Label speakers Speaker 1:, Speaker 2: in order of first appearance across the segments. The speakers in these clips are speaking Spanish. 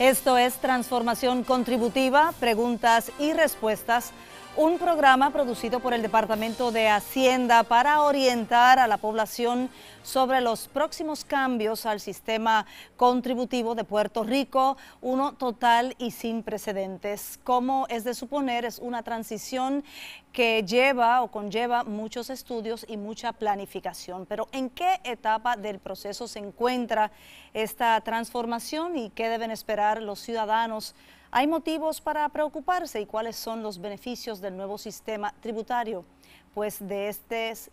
Speaker 1: Esto es Transformación Contributiva, Preguntas y Respuestas, un programa producido por el Departamento de Hacienda para orientar a la población sobre los próximos cambios al sistema contributivo de Puerto Rico, uno total y sin precedentes. Como es de suponer, es una transición que lleva o conlleva muchos estudios y mucha planificación. Pero ¿en qué etapa del proceso se encuentra esta transformación y qué deben esperar los ciudadanos? ¿Hay motivos para preocuparse y cuáles son los beneficios del nuevo sistema tributario? Pues de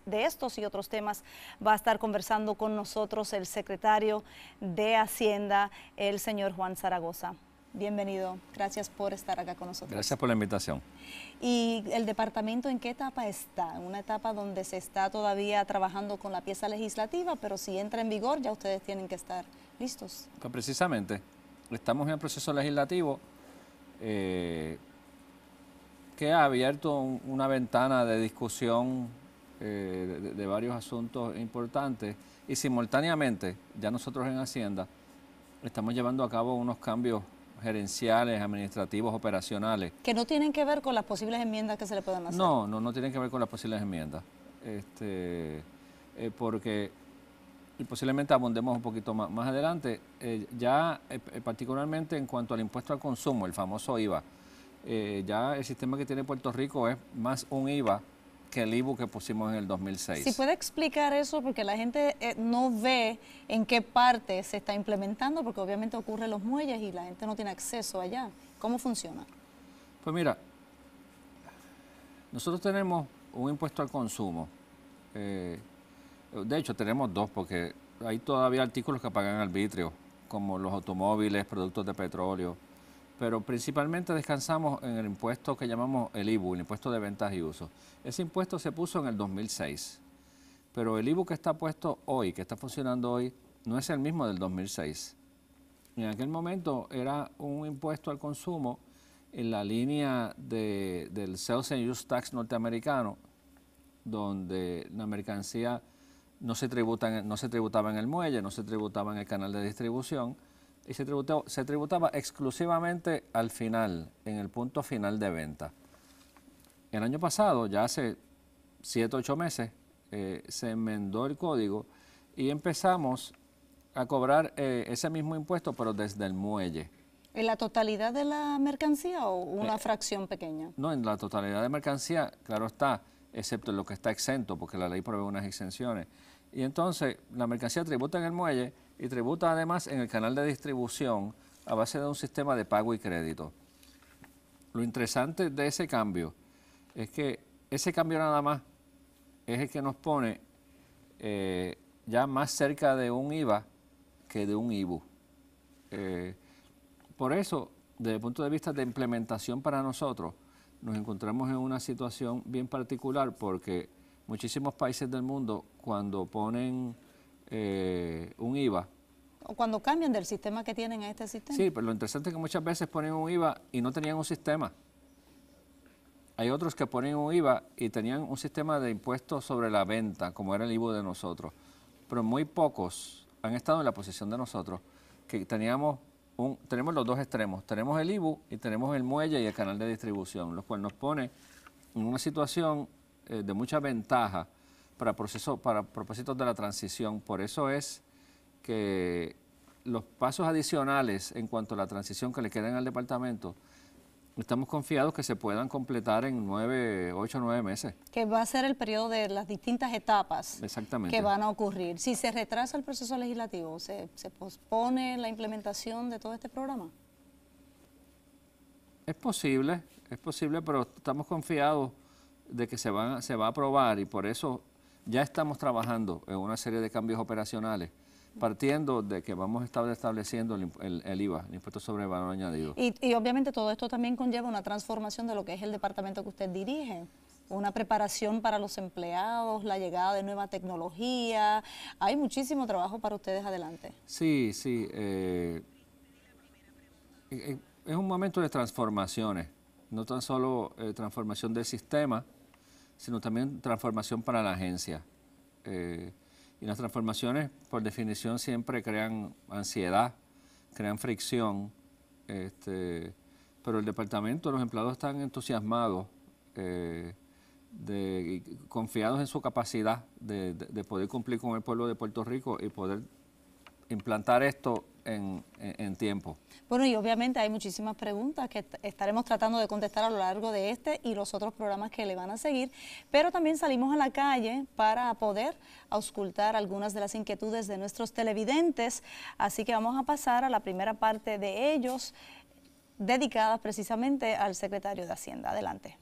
Speaker 1: estos y otros temas va a estar conversando con nosotros el secretario de Hacienda, el señor Juan Zaragoza. Bienvenido, gracias por estar acá con nosotros.
Speaker 2: Gracias por la invitación.
Speaker 1: ¿Y el departamento en qué etapa está? En una etapa donde se está todavía trabajando con la pieza legislativa, pero si entra en vigor ya ustedes tienen que estar listos.
Speaker 2: Pues precisamente, estamos en el proceso legislativo que ha abierto una ventana de discusión de varios asuntos importantes y simultáneamente ya nosotros en Hacienda estamos llevando a cabo unos cambios gerenciales, administrativos, operacionales.
Speaker 1: Que no tienen que ver con las posibles enmiendas que se le puedan hacer.
Speaker 2: No tienen que ver con las posibles enmiendas, porque, y posiblemente abundemos un poquito más adelante, particularmente en cuanto al impuesto al consumo, el famoso IVA, ya el sistema que tiene Puerto Rico es más un IVA que el IBU que pusimos en el 2006.
Speaker 1: Si puede explicar eso, porque la gente no ve en qué parte se está implementando, porque obviamente ocurre en los muelles y la gente no tiene acceso allá. ¿Cómo funciona?
Speaker 2: Pues mira, nosotros tenemos un impuesto al consumo. De hecho, tenemos dos, porque hay todavía artículos que pagan arbitrio, como los automóviles, productos de petróleo, pero principalmente descansamos en el impuesto que llamamos el IBU, el impuesto de ventas y uso. Ese impuesto se puso en el 2006, pero el IBU que está puesto hoy, que está funcionando hoy, no es el mismo del 2006. En aquel momento era un impuesto al consumo en la línea del Sales and Use Tax norteamericano, donde la mercancía no se tributaba en el muelle, no se tributaba en el canal de distribución, y se tributaba exclusivamente al final, en el punto final de venta. El año pasado, ya hace 7 o 8 meses, se enmendó el código y empezamos a cobrar ese mismo impuesto, pero desde el muelle.
Speaker 1: ¿En la totalidad de la mercancía o una fracción pequeña?
Speaker 2: No, en la totalidad de mercancía, claro está, excepto en lo que está exento, porque la ley prevé unas exenciones. Y entonces la mercancía tributa en el muelle y tributa además en el canal de distribución a base de un sistema de pago y crédito. Lo interesante de ese cambio es que ese cambio nada más es el que nos pone ya más cerca de un IVA que de un IBU. Por eso, desde el punto de vista de implementación para nosotros, nos encontramos en una situación bien particular porque muchísimos países del mundo, cuando ponen un IVA...
Speaker 1: O cuando cambian del sistema que tienen a este sistema.
Speaker 2: Sí, pero lo interesante es que muchas veces ponen un IVA y no tenían un sistema. Hay otros que ponen un IVA y tenían un sistema de impuestos sobre la venta, como era el IVU de nosotros. Pero muy pocos han estado en la posición de nosotros, que tenemos los dos extremos. Tenemos el IVU y tenemos el muelle y el canal de distribución, lo cual nos pone en una situación de mucha ventaja para propósitos de la transición. Por eso es que los pasos adicionales en cuanto a la transición que le quedan al departamento, estamos confiados que se puedan completar en 8 o 9 meses.
Speaker 1: Que va a ser el periodo de las distintas etapas.
Speaker 2: Exactamente.
Speaker 1: Que van a ocurrir. Si se retrasa el proceso legislativo, ¿se pospone la implementación de todo este programa?
Speaker 2: Es posible, pero estamos confiados de que se va a aprobar y por eso ya estamos trabajando en una serie de cambios operacionales, partiendo de que vamos a estar estableciendo el IVA, el impuesto sobre el valor añadido.
Speaker 1: Y obviamente todo esto también conlleva una transformación de lo que es el departamento que usted dirige, una preparación para los empleados, la llegada de nueva tecnología. Hay muchísimo trabajo para ustedes adelante.
Speaker 2: Sí. Es un momento de transformaciones, no tan solo transformación del sistema, sino también transformación para la agencia. Y las transformaciones, por definición, siempre crean ansiedad, crean fricción, pero el departamento, los empleados están entusiasmados, confiados en su capacidad de poder cumplir con el pueblo de Puerto Rico y poder implantar esto en tiempo.
Speaker 1: Bueno, y obviamente hay muchísimas preguntas que estaremos tratando de contestar a lo largo de este y los otros programas que le van a seguir, pero también salimos a la calle para poder auscultar algunas de las inquietudes de nuestros televidentes, así que vamos a pasar a la primera parte de ellos, dedicadas precisamente al secretario de Hacienda. Adelante.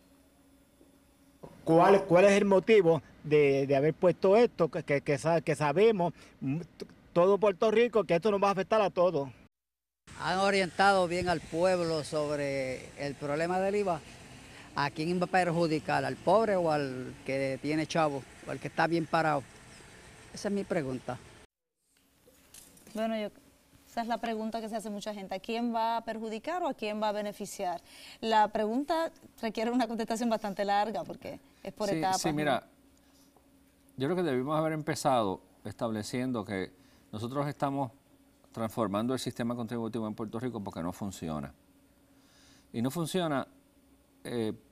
Speaker 3: ¿Cuál es el motivo de haber puesto esto? Que sabemos todo Puerto Rico que esto nos va a afectar a todos.
Speaker 4: Han orientado bien al pueblo sobre el problema del IVA. ¿A quién va a perjudicar? ¿Al pobre o al que tiene chavo? ¿O al que está bien parado? Esa es mi pregunta.
Speaker 1: Bueno, esa es la pregunta que se hace mucha gente. ¿A quién va a perjudicar o a quién va a beneficiar? La pregunta requiere una contestación bastante larga porque es por etapas.
Speaker 2: Sí, mira, yo creo que debimos haber empezado estableciendo que nosotros estamos transformando el sistema contributivo en Puerto Rico porque no funciona. Y no funciona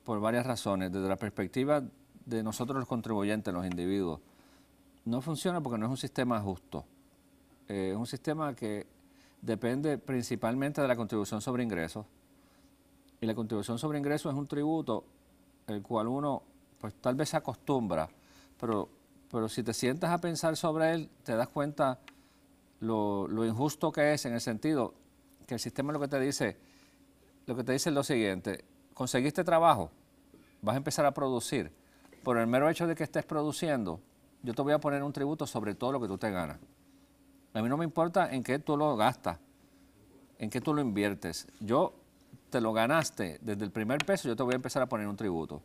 Speaker 2: por varias razones. Desde la perspectiva de nosotros los contribuyentes, los individuos, no funciona porque no es un sistema justo. Es un sistema que depende principalmente de la contribución sobre ingresos. Y la contribución sobre ingresos es un tributo el cual uno pues tal vez se acostumbra, pero si te sientas a pensar sobre él, te das cuenta lo injusto que es, en el sentido que el sistema lo que te dice es lo siguiente: conseguiste trabajo, vas a empezar a producir. Por el mero hecho de que estés produciendo, yo te voy a poner un tributo sobre todo lo que tú te ganas. A mí no me importa en qué tú lo gastas, en qué tú lo inviertes. Yo te lo ganaste desde el primer peso, yo te voy a empezar a poner un tributo.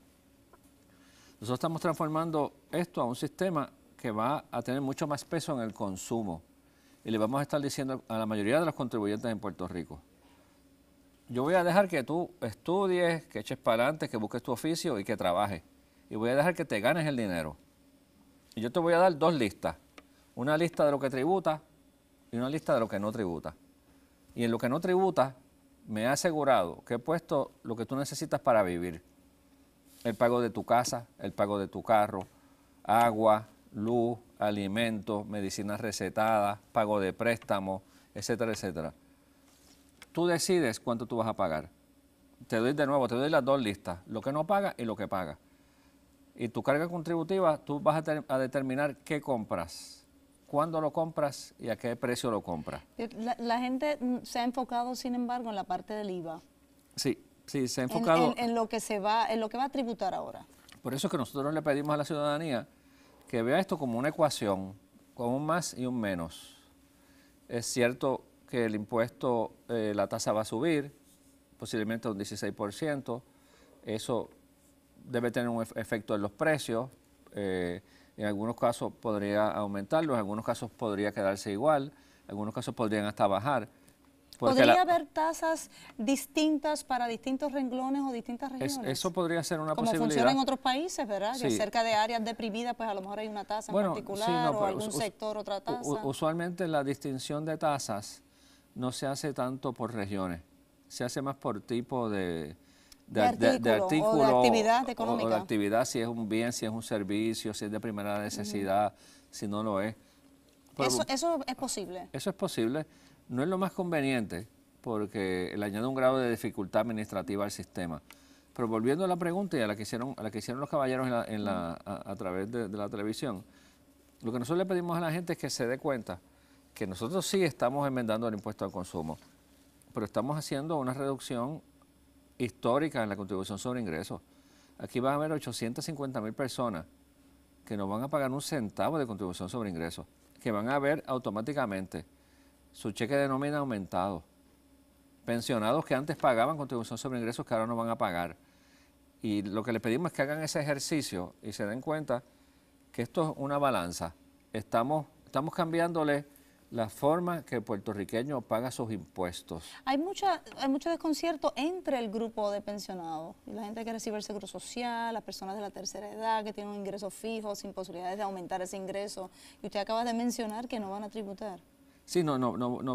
Speaker 2: Nosotros estamos transformando esto a un sistema que va a tener mucho más peso en el consumo. Y le vamos a estar diciendo a la mayoría de los contribuyentes en Puerto Rico: yo voy a dejar que tú estudies, que eches para adelante, que busques tu oficio y que trabajes. Y voy a dejar que te ganes el dinero. Y yo te voy a dar dos listas. Una lista de lo que tributa y una lista de lo que no tributa. Y en lo que no tributa, me he asegurado que he puesto lo que tú necesitas para vivir. El pago de tu casa, el pago de tu carro, agua, luz, alimentos, medicinas recetadas, pago de préstamos, etcétera, etcétera. Tú decides cuánto tú vas a pagar. Te doy las dos listas, lo que no paga y lo que paga. Y tu carga contributiva, tú vas a determinar qué compras, cuándo lo compras y a qué precio lo compras.
Speaker 1: La gente se ha enfocado, sin embargo, en la parte del IVA.
Speaker 2: Sí, se ha enfocado
Speaker 1: en lo que va a tributar ahora.
Speaker 2: Por eso es que nosotros le pedimos a la ciudadanía que vea esto como una ecuación, con un más y un menos. Es cierto que el impuesto, la tasa va a subir, posiblemente un 16%. Eso debe tener un efecto en los precios. En algunos casos podría aumentarlo, en algunos casos podría quedarse igual, en algunos casos podrían hasta bajar.
Speaker 1: ¿Podría haber tasas distintas para distintos renglones o distintas regiones?
Speaker 2: Eso podría ser una posibilidad.
Speaker 1: Como funciona en otros países, ¿verdad?
Speaker 2: Sí.
Speaker 1: Que cerca de áreas deprimidas, pues a lo mejor hay una tasa en particular, o algún sector otra tasa.
Speaker 2: Usualmente la distinción de tasas no se hace tanto por regiones, se hace más por tipo de artículo
Speaker 1: o de actividad económica.
Speaker 2: O de actividad, si es un bien, si es un servicio, si es de primera necesidad, si no lo es.
Speaker 1: Pero, ¿Eso es posible?
Speaker 2: Eso es posible. No es lo más conveniente porque le añade un grado de dificultad administrativa al sistema. Pero volviendo a la pregunta y a la que hicieron los caballeros a través de la televisión, lo que nosotros le pedimos a la gente es que se dé cuenta que nosotros sí estamos enmendando el impuesto al consumo, pero estamos haciendo una reducción histórica en la contribución sobre ingresos. Aquí van a haber 850,000 personas que no van a pagar un centavo de contribución sobre ingresos, que van a ver automáticamente su cheque de nómina aumentado. Pensionados que antes pagaban contribución sobre ingresos que ahora no van a pagar. Y lo que les pedimos es que hagan ese ejercicio y se den cuenta que esto es una balanza. Estamos cambiándole la forma que el puertorriqueño paga sus impuestos.
Speaker 1: Hay mucho desconcierto entre el grupo de pensionados y la gente que recibe el seguro social, las personas de la tercera edad que tienen un ingreso fijo sin posibilidades de aumentar ese ingreso. Y usted acaba de mencionar que no van a tributar.
Speaker 2: Sí, no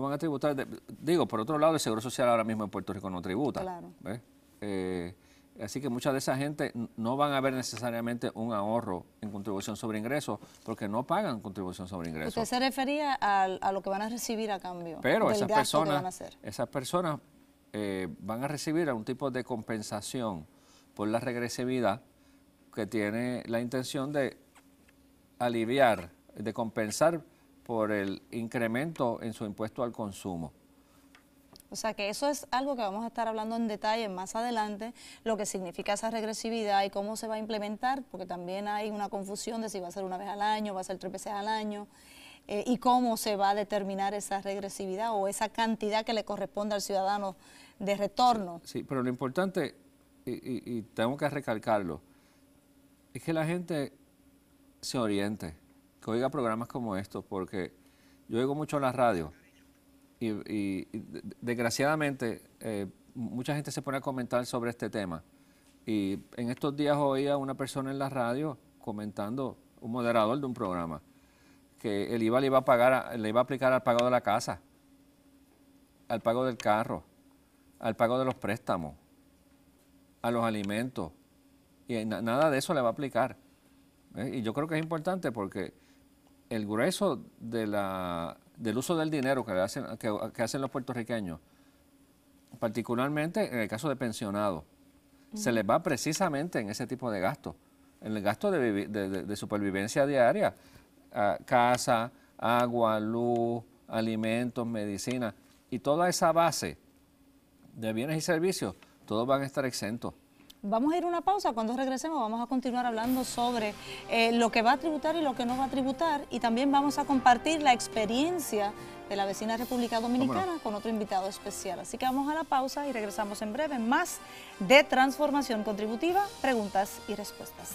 Speaker 2: van a tributar. Digo, por otro lado, el Seguro Social ahora mismo en Puerto Rico no tributa.
Speaker 1: Claro.
Speaker 2: ¿Ves? Así que mucha de esa gente no van a ver necesariamente un ahorro en contribución sobre ingresos porque no pagan contribución sobre ingresos.
Speaker 1: Usted se refería a lo que van a recibir a cambio.
Speaker 2: Pero
Speaker 1: del gasto que van a hacer.
Speaker 2: esas personas van a recibir algún tipo de compensación por la regresividad que tiene la intención de aliviar, de compensar por el incremento en su impuesto al consumo.
Speaker 1: O sea que eso es algo que vamos a estar hablando en detalle más adelante, lo que significa esa regresividad y cómo se va a implementar, porque también hay una confusión de si va a ser una vez al año, va a ser 3 veces al año, y cómo se va a determinar esa regresividad o esa cantidad que le corresponde al ciudadano de retorno.
Speaker 2: Sí, pero lo importante, y tengo que recalcarlo, es que la gente se oriente, que oiga programas como estos, porque yo oigo mucho en la radio y desgraciadamente mucha gente se pone a comentar sobre este tema. Y en estos días oía una persona en la radio comentando, un moderador de un programa, que el IVA le iba a aplicar al pago de la casa, al pago del carro, al pago de los préstamos, a los alimentos, y nada de eso le va a aplicar. Y yo creo que es importante porque el grueso del uso del dinero que hacen los puertorriqueños, particularmente en el caso de pensionados, se les va precisamente en ese tipo de gastos, en el gasto de supervivencia diaria, casa, agua, luz, alimentos, medicina, y toda esa base de bienes y servicios, todos van a estar exentos.
Speaker 1: Vamos a ir a una pausa. Cuando regresemos vamos a continuar hablando sobre lo que va a tributar y lo que no va a tributar, y también vamos a compartir la experiencia de la vecina República Dominicana con otro invitado especial. Así que vamos a la pausa y regresamos en breve. Más de Transformación Contributiva, preguntas y respuestas.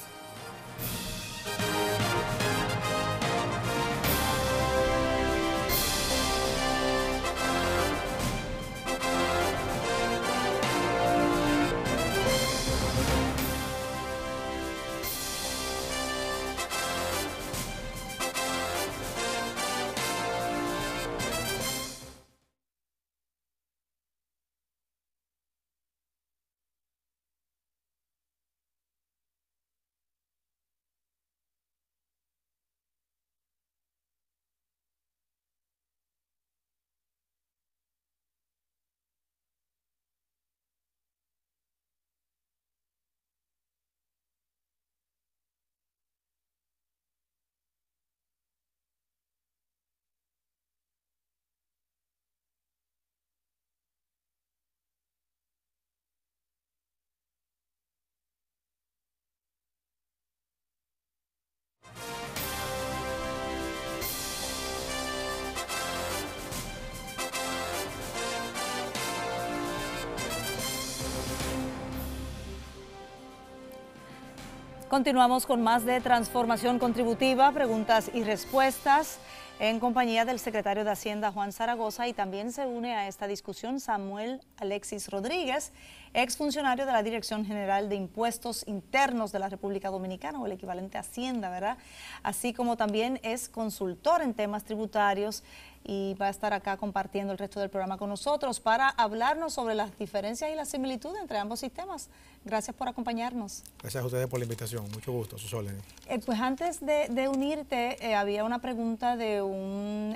Speaker 1: Continuamos con más de Transformación Contributiva, preguntas y respuestas, en compañía del secretario de Hacienda, Juan Zaragoza, y también se une a esta discusión Samuel Alexis Rodríguez, exfuncionario de la Dirección General de Impuestos Internos de la República Dominicana, o el equivalente a Hacienda, ¿verdad? Así como también es consultor en temas tributarios y va a estar acá compartiendo el resto del programa con nosotros para hablarnos sobre las diferencias y las similitudes entre ambos sistemas. Gracias por acompañarnos.
Speaker 5: Gracias a ustedes por la invitación, mucho gusto, a sus órdenes.
Speaker 1: Pues antes de unirte, había una pregunta de un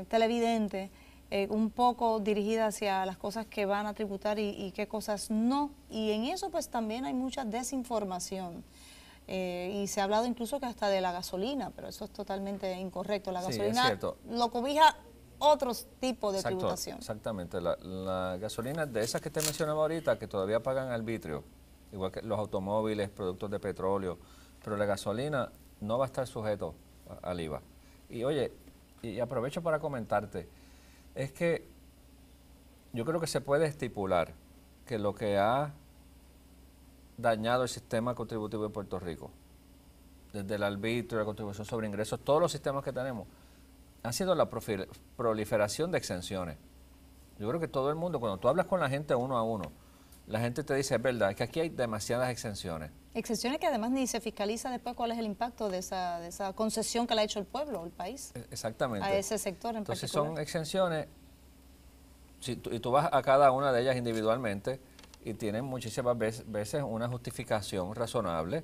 Speaker 1: televidente, un poco dirigida hacia las cosas que van a tributar y qué cosas no, y en eso pues también hay mucha desinformación. Y se ha hablado incluso que hasta de la gasolina, pero eso es totalmente incorrecto. La gasolina lo cobija otros tipos de tributación.
Speaker 2: Exactamente. La gasolina de esas que te mencionaba ahorita, que todavía pagan arbitrio, igual que los automóviles, productos de petróleo, pero la gasolina no va a estar sujeto al IVA. Y oye, y aprovecho para comentarte, es que yo creo que se puede estipular que lo que ha dañado el sistema contributivo de Puerto Rico, desde el arbitrio, la contribución sobre ingresos, todos los sistemas que tenemos, ha sido la proliferación de exenciones. Yo creo que todo el mundo, cuando tú hablas con la gente uno a uno, la gente te dice, es verdad, es que aquí hay demasiadas exenciones.
Speaker 1: Exenciones que además ni se fiscaliza después cuál es el impacto de esa concesión que le ha hecho el pueblo, el país.
Speaker 2: Exactamente.
Speaker 1: A ese sector en
Speaker 2: Entonces
Speaker 1: particular.
Speaker 2: son exenciones, y tú vas a cada una de ellas individualmente y tienen muchísimas veces una justificación razonable,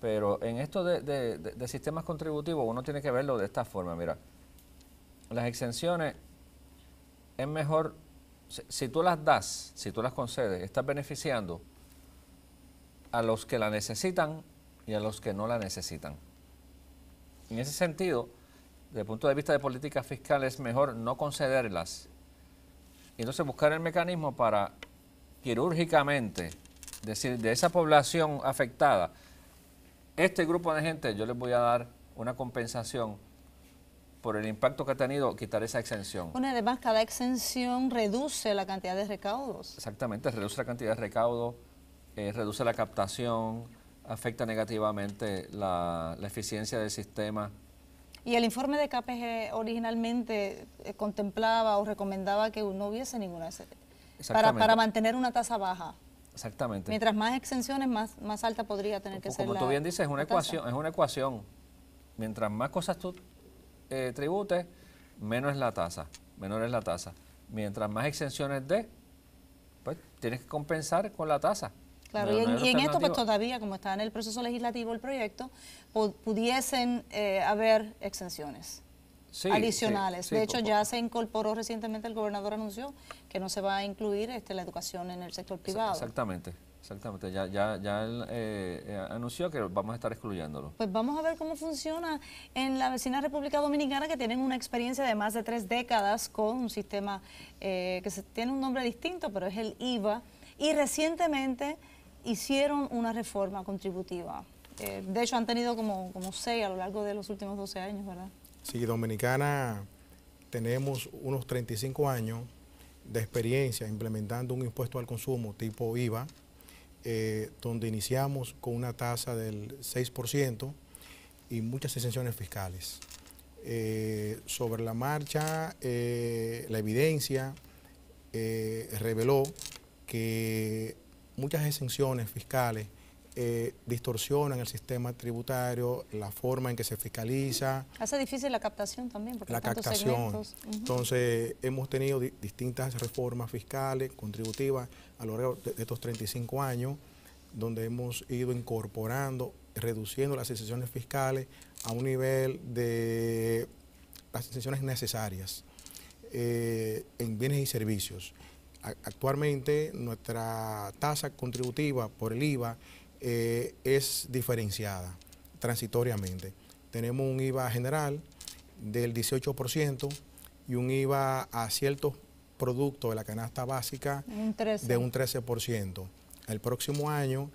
Speaker 2: pero en esto de sistemas contributivos uno tiene que verlo de esta forma. Mira, las exenciones es mejor, si tú las das, si tú las concedes, estás beneficiando a los que la necesitan y a los que no la necesitan. En ese sentido, desde el punto de vista de política fiscal, es mejor no concederlas y entonces buscar el mecanismo para quirúrgicamente decir, de esa población afectada, este grupo de gente yo les voy a dar una compensación por el impacto que ha tenido quitar esa exención.
Speaker 1: Bueno, además cada exención reduce la cantidad de recaudos.
Speaker 2: Exactamente, reduce la cantidad de recaudo, reduce la captación, afecta negativamente la eficiencia del sistema.
Speaker 1: Y el informe de KPG originalmente contemplaba o recomendaba que no hubiese ninguna para mantener una tasa baja.
Speaker 2: Exactamente.
Speaker 1: Mientras más exenciones, más alta podría tener que ser
Speaker 2: Como tú bien dices, es una ecuación. Mientras más cosas tú tributes, menor es la tasa. Mientras más exenciones pues tienes que compensar con la tasa.
Speaker 1: Claro, y en esto pues todavía, como está en el proceso legislativo el proyecto, pudiesen haber exenciones adicionales. De hecho, ya se incorporó recientemente, el gobernador anunció que no se va a incluir la educación en el sector privado.
Speaker 2: Exactamente. Ya él anunció que vamos a estar excluyéndolo.
Speaker 1: Pues vamos a ver cómo funciona en la vecina República Dominicana, que tienen una experiencia de más de 3 décadas con un sistema que tiene un nombre distinto, pero es el IVA, y recientemente hicieron una reforma contributiva. De hecho, han tenido como 6 a lo largo de los últimos 12 años, ¿verdad?
Speaker 5: Sí, Dominicana tenemos unos 35 años de experiencia implementando un impuesto al consumo tipo IVA, donde iniciamos con una tasa del 6% y muchas exenciones fiscales. Sobre la marcha, la evidencia reveló que muchas exenciones fiscales distorsionan el sistema tributario, la forma en que se fiscaliza.
Speaker 1: Hace difícil la captación también, porque
Speaker 5: la captación. Entonces, hemos tenido distintas reformas fiscales, contributivas, a lo largo de estos 35 años, donde hemos ido incorporando, reduciendo las exenciones fiscales a un nivel de las exenciones necesarias en bienes y servicios. Actualmente, nuestra tasa contributiva por el IVA es diferenciada transitoriamente. Tenemos un IVA general del 18% y un IVA a ciertos productos de la canasta básica de un 13%. El próximo año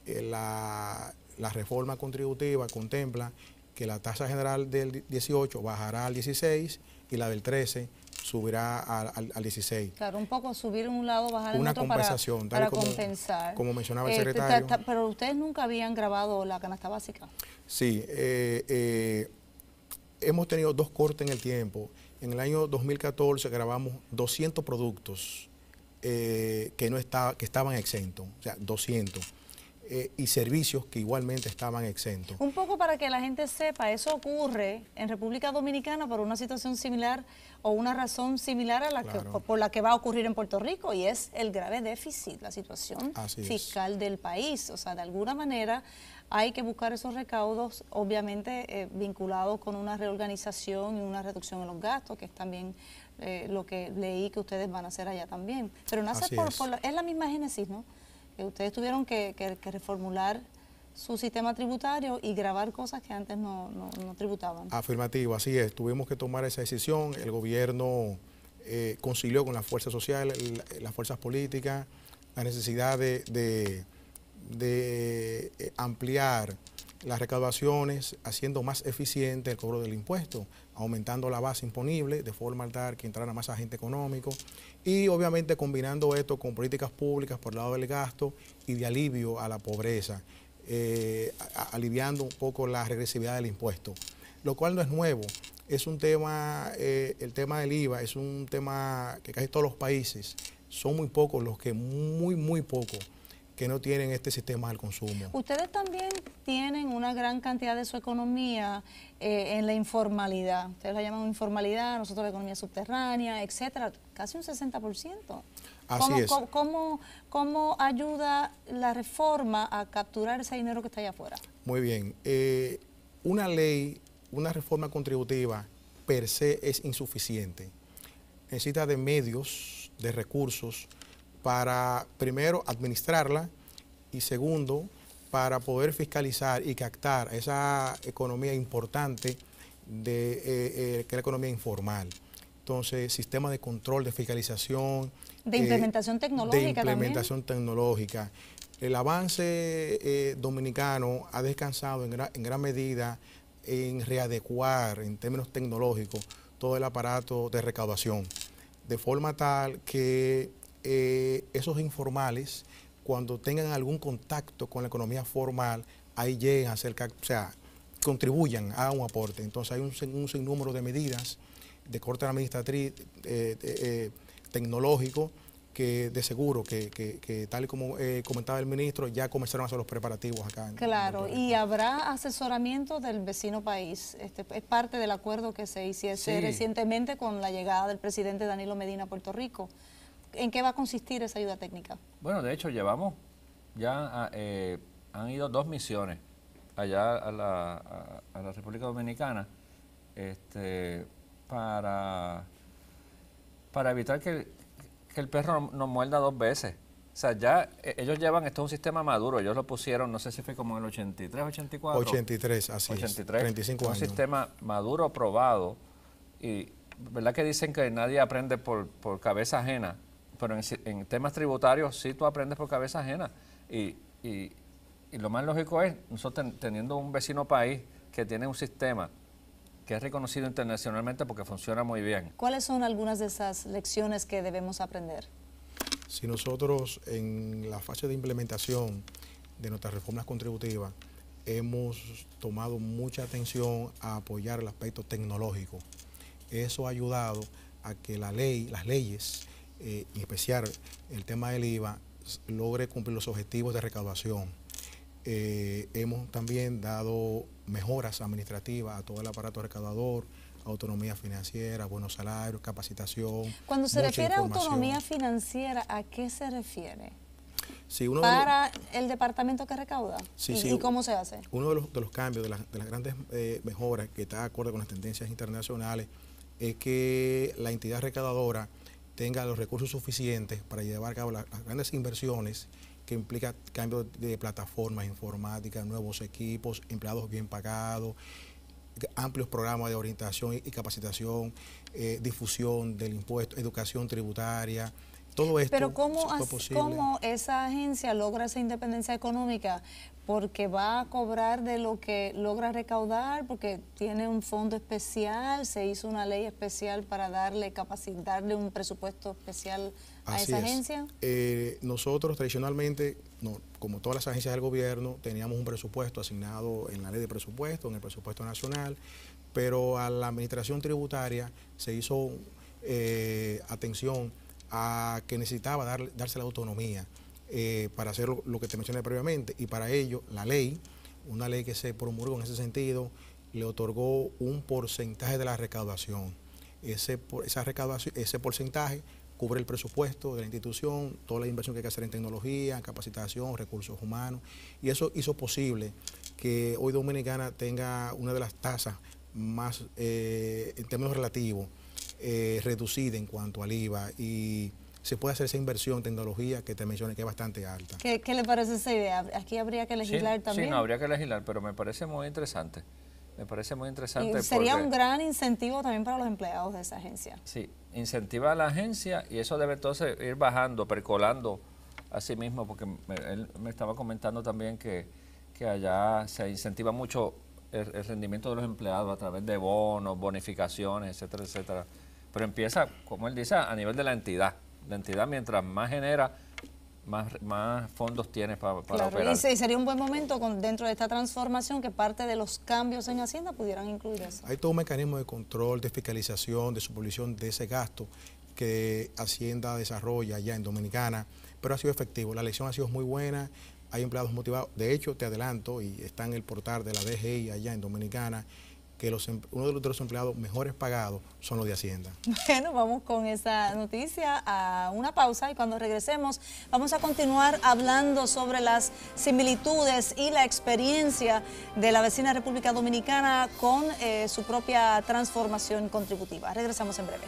Speaker 5: la reforma contributiva contempla que la tasa general del 18 bajará al 16 y la del 13 subirá al 16.
Speaker 1: Claro, un poco subir en un lado, bajar en otro
Speaker 5: compensación,
Speaker 1: para compensar.
Speaker 5: Como mencionaba el secretario.
Speaker 1: Pero ustedes nunca habían grabado la canasta básica.
Speaker 5: Sí, hemos tenido 2 cortes en el tiempo. En el año 2014 grabamos 200 productos que estaban exentos, o sea, 200. Y servicios que igualmente estaban exentos.
Speaker 1: Un poco para que la gente sepa, eso ocurre en República Dominicana por una situación similar o una razón similar a la por la que va a ocurrir en Puerto Rico, y es el grave déficit, la situación fiscal del país. O sea, de alguna manera hay que buscar esos recaudos, obviamente vinculados con una reorganización y una reducción en los gastos, que es también lo que leí que ustedes van a hacer allá también. Pero nace es la misma génesis, ¿no? Que ustedes tuvieron que reformular su sistema tributario y grabar cosas que antes no tributaban.
Speaker 5: Afirmativo, así es. Tuvimos que tomar esa decisión. El gobierno concilió con las fuerzas sociales, las fuerzas políticas, la necesidad de ampliar las recaudaciones, haciendo más eficiente el cobro del impuesto, aumentando la base imponible de forma tal que entrara más agente económico y obviamente combinando esto con políticas públicas por el lado del gasto y de alivio a la pobreza, aliviando un poco la regresividad del impuesto, lo cual no es nuevo. Es un tema, el tema del IVA es un tema que casi todos los países son muy pocos los que, muy pocos, que no tienen este sistema al consumo.
Speaker 1: Ustedes también tienen una gran cantidad de su economía en la informalidad. Ustedes la llaman informalidad, nosotros la economía subterránea, etcétera, casi un 60%.
Speaker 5: Así es.
Speaker 1: ¿Cómo ayuda la reforma a capturar ese dinero que está allá afuera?
Speaker 5: Muy bien. Una ley, una reforma contributiva per se es insuficiente. Necesita de medios, de recursos, para, primero, administrarla y, segundo, para poder fiscalizar y captar esa economía importante que es la economía informal. Entonces, sistema de control, de fiscalización.
Speaker 1: De implementación tecnológica
Speaker 5: también. De implementación tecnológica. El avance dominicano ha descansado en gran medida en readecuar, en términos tecnológicos, todo el aparato de recaudación, de forma tal que esos informales, cuando tengan algún contacto con la economía formal, ahí lleguen a ser, o sea, contribuyan a un aporte. Entonces hay un sinnúmero de medidas de corte administrativo, tecnológico, que de seguro que tal y como comentaba el ministro, ya comenzaron a hacer los preparativos acá.
Speaker 1: Claro, y habrá asesoramiento del vecino país. Es parte del acuerdo que se hiciese recientemente con la llegada del presidente Danilo Medina a Puerto Rico. ¿En qué va a consistir esa ayuda técnica? Bueno,
Speaker 2: de hecho, llevamos, ya han ido 2 misiones allá a la República Dominicana para evitar que el perro nos muerda 2 veces. O sea, ya ellos llevan, esto es un sistema maduro, ellos lo pusieron, no sé si fue como en el 83, 84.
Speaker 5: 83, así
Speaker 2: 83,
Speaker 5: es, 35 años.
Speaker 2: Un sistema maduro, probado, y verdad que dicen que nadie aprende por cabeza ajena, pero en temas tributarios sí tú aprendes por cabeza ajena. Y lo más lógico es, nosotros teniendo un vecino país que tiene un sistema que es reconocido internacionalmente porque funciona muy bien.
Speaker 1: ¿Cuáles son algunas de esas lecciones que debemos aprender?
Speaker 5: Si nosotros en la fase de implementación de nuestras reformas contributivas hemos tomado mucha atención a apoyar el aspecto tecnológico, eso ha ayudado a que las leyes, en especial el tema del IVA, logre cumplir los objetivos de recaudación. Hemos también dado mejoras administrativas a todo el aparato recaudador, autonomía financiera, buenos salarios, capacitación.
Speaker 1: Cuando se refiere a autonomía financiera, ¿a qué se refiere?
Speaker 5: Sí,
Speaker 1: ¿Para el departamento que recauda?
Speaker 5: Sí,
Speaker 1: ¿Y cómo se hace?
Speaker 5: Uno de los cambios, de las grandes mejoras que está de acuerdo con las tendencias internacionales, es que la entidad recaudadora tenga los recursos suficientes para llevar a cabo las grandes inversiones que implica cambio de plataformas informáticas, nuevos equipos, empleados bien pagados, amplios programas de orientación y capacitación, difusión del impuesto, educación tributaria, todo esto.
Speaker 1: Pero ¿cómo esa agencia logra esa independencia económica? Porque va a cobrar de lo que logra recaudar, porque tiene un fondo especial, se hizo una ley especial para darle un presupuesto especial a esa agencia.
Speaker 5: Nosotros tradicionalmente, como todas las agencias del gobierno, teníamos un presupuesto asignado en la ley de presupuesto, en el presupuesto nacional, pero a la administración tributaria se hizo atención a que necesitaba darse la autonomía para hacer lo que te mencioné previamente, y para ello la ley, una ley que se promulgó en ese sentido, le otorgó un porcentaje de la recaudación. Ese porcentaje cubre el presupuesto de la institución, toda la inversión que hay que hacer en tecnología, capacitación, recursos humanos, y eso hizo posible que hoy Dominicana tenga una de las tasas más, en términos relativos, reducida en cuanto al IVA, y se puede hacer esa inversión en tecnología que te mencioné que es bastante alta.
Speaker 1: ¿Qué le parece esa idea? ¿Aquí habría que legislar también?
Speaker 2: Sí, no, habría que legislar, pero me parece muy interesante. Me parece muy interesante.
Speaker 1: Y sería un gran incentivo también para los empleados de esa agencia.
Speaker 2: Sí, incentiva a la agencia y eso debe entonces ir bajando, percolando a sí mismo, porque él me estaba comentando también que allá se incentiva mucho el rendimiento de los empleados a través de bonos, bonificaciones, etcétera, etcétera. Pero empieza, como él dice, a nivel de la entidad. La entidad, mientras más genera, más fondos tiene para operar.
Speaker 1: Y sería un buen momento dentro de esta transformación que parte de los cambios en Hacienda pudieran incluir eso.
Speaker 5: Hay todo un mecanismo de control, de fiscalización, de supervisión de ese gasto que Hacienda desarrolla allá en Dominicana, pero ha sido efectivo. La lección ha sido muy buena, hay empleados motivados. De hecho, te adelanto, y está en el portal de la DGI allá en Dominicana, que uno de los empleados mejores pagados son los de Hacienda.
Speaker 1: Bueno, vamos con esa noticia a una pausa y cuando regresemos vamos a continuar hablando sobre las similitudes y la experiencia de la vecina República Dominicana con su propia transformación contributiva. Regresamos en breve.